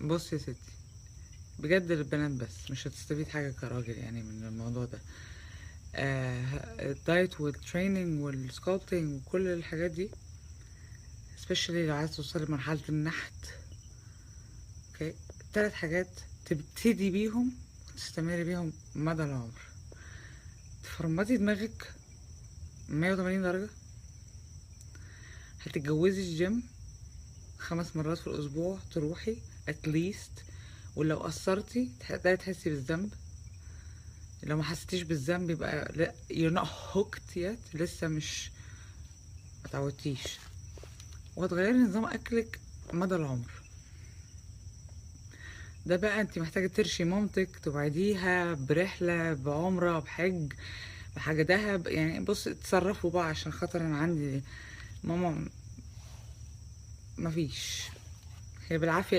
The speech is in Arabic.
بص يا ستي، بجد للبنات بس، مش هتستفيد حاجة كراجل يعني من الموضوع ده. الدايت والتريننج والسكولبتنج وكل الحاجات دي، especially لو عايز توصلي لمرحلة النحت. اوكي، 3 حاجات تبتدي بيهم وتستمري بيهم مدى العمر: تفرمطي دماغك 180 درجة، هتتجوزي الجيم 5 مرات في الأسبوع تروحي اتليست، ولو قصرتي تبدأي تحسي بالذنب. لو ما حسيتيش بالذنب يبقى لا، you're not hooked yet، لسه مش متعودتيش. وهتغيري نظام أكلك مدى العمر. ده بقى انت محتاجة ترشي مامتك، توعديها برحلة، بعمرة، بحج، بحاجة دهب. يعني بص، اتصرفوا بقى عشان خاطر انا عندي ماما مفيش، هي بالعافية